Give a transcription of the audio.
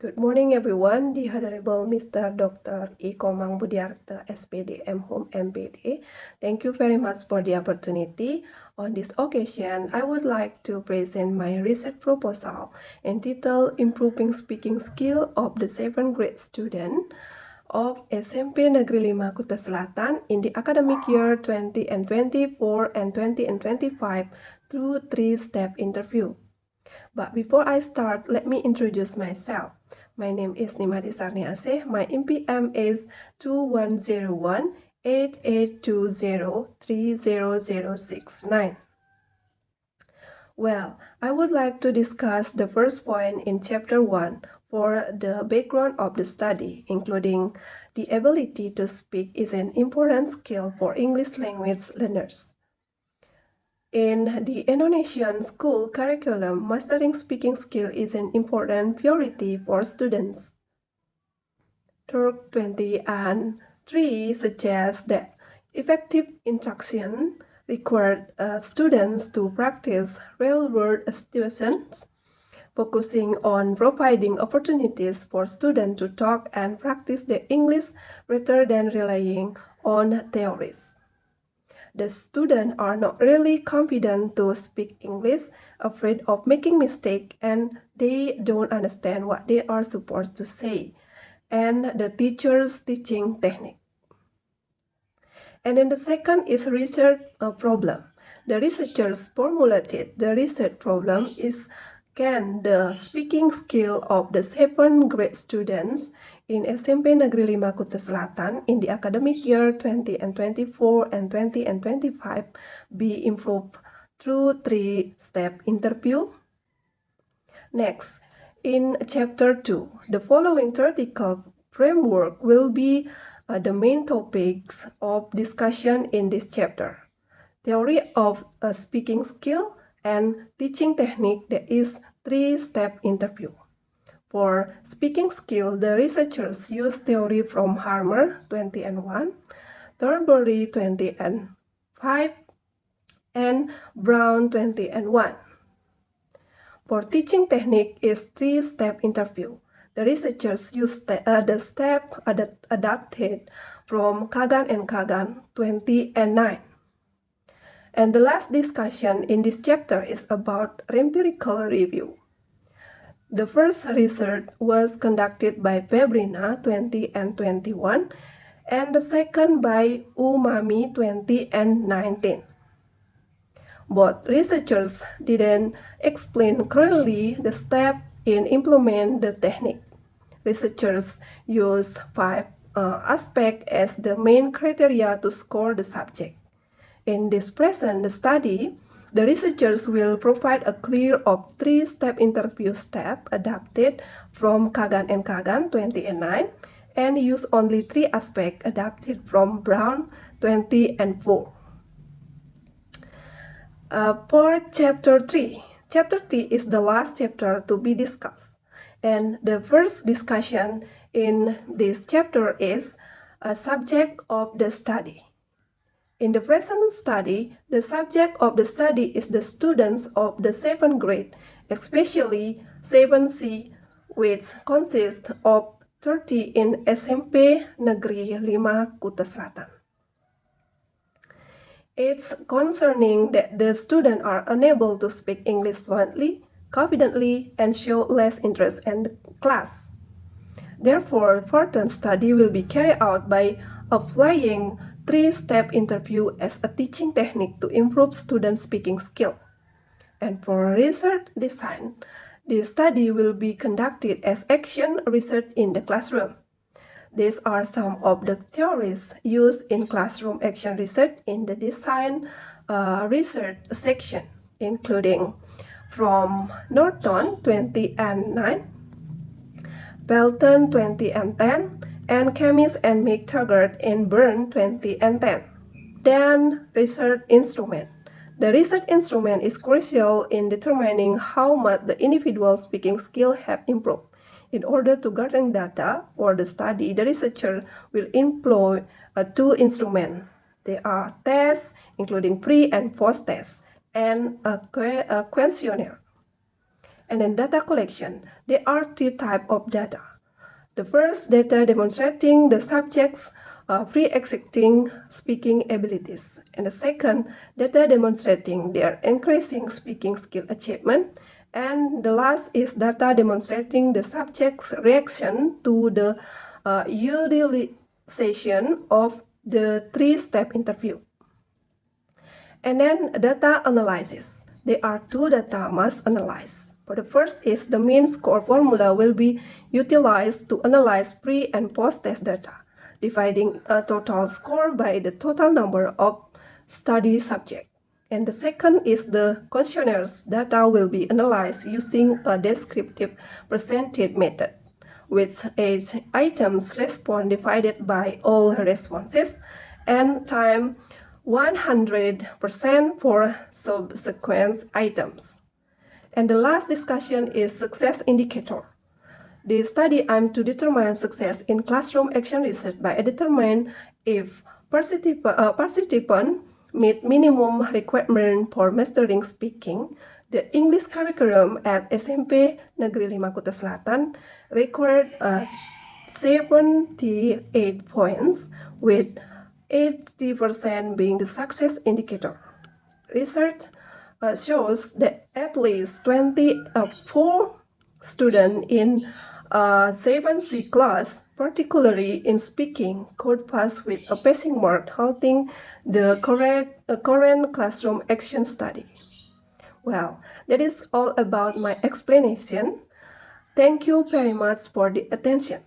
Good morning, everyone. The Honorable Mr. Dr. E. Komang Budiarta, SPD, M.Hom, MPD. Thank you very much for the opportunity. On this occasion, I would like to present my research proposal entitled Improving Speaking Skill of the 7th grade student of SMP Negeri 5 Kuta Selatan in the academic year 2024 and 2025 through 3-step interview. But before I start, let me introduce myself. My name is Nimadi Sarniase. My NPM is 2101-8820-30069. Well, I would like to discuss the first point in Chapter 1 for the background of the study, including the ability to speak is an important skill for English language learners. In the Indonesian school curriculum, mastering speaking skill is an important priority for students. Turk 20 and 3 suggests that effective instruction required students to practice real-world situations, focusing on providing opportunities for students to talk and practice their English rather than relying on theories. The students are not really confident to speak English, afraid of making mistakes, and they don't understand what they are supposed to say, and the teacher's teaching technique. And then the second is research problem. The researchers formulated the research problem is, can the speaking skill of the 7th grade students in SMP Negeri 5 Kuta Selatan in the academic year 2024 and 2025 be improved through 3-step interview? Next, in Chapter 2, the following theoretical framework will be the main topics of discussion in this chapter. Theory of a speaking skill and teaching technique, that is 3-step interview. For speaking skill, the researchers use theory from Harmer 20 and 1, Thornbury 20 and 5, and Brown 20 and 1. For teaching technique is 3-step interview. The researchers use the step adapted from Kagan and Kagan 20 and 9. And the last discussion in this chapter is about empirical review. The first research was conducted by Febrina 20 and 21, and the second by Umami 20 and 19. Both researchers didn't explain clearly the step in implement the technique. Researchers use 5 aspects as the main criteria to score the subject. In this present study, the researchers will provide a clear of 3-step interview step adapted from Kagan and Kagan 20 and 9 and use only 3 aspects adapted from Brown 20 and 4. For Chapter 3. Chapter 3 is the last chapter to be discussed. And the first discussion in this chapter is a subject of the study. In the present study, the subject of the study is the students of the 7th grade, especially 7C, which consists of 30 in SMP Negeri 5 Kuta Selatan. It's concerning that the students are unable to speak English fluently, confidently, and show less interest in the class. Therefore, further study will be carried out by applying 3-step interview as a teaching technique to improve student speaking skill. And for research design, the study will be conducted as action research in the classroom. These are some of the theories used in classroom action research in the design research section, including from Norton 20 and 9, Pelton 20 and 10, and Chemis and McTaggart in Byrne 20 and 10. Then research instrument. The research instrument is crucial in determining how much the individual speaking skill have improved. In order to gather data for the study, the researcher will employ 2 instruments. They are tests, including pre and post tests, and a questionnaire. And then data collection. There are three types of data. The first, data demonstrating the subject's pre-existing speaking abilities. And the second, data demonstrating their increasing speaking skill achievement. And the last is data demonstrating the subject's reaction to the utilization of the three-step interview. And then data analysis. There are two data must analyze. For the first is the mean score formula will be utilized to analyze pre and post-test data, dividing a total score by the total number of study subjects. And the second is the questionnaires data will be analyzed using a descriptive percentage method, with each item's response divided by all responses and time 100% for subsequent items. And the last discussion is success indicator. The study aims to determine success in classroom action research by determining if participants meet minimum requirement for mastering speaking. The English curriculum at SMP Negeri 5 Kuta Selatan required 78 points, with 80% being the success indicator. Research shows that at least 24 students in 7C class, particularly in speaking, could pass with a passing mark, halting the current classroom action study. Well, that is all about my explanation. Thank you very much for the attention.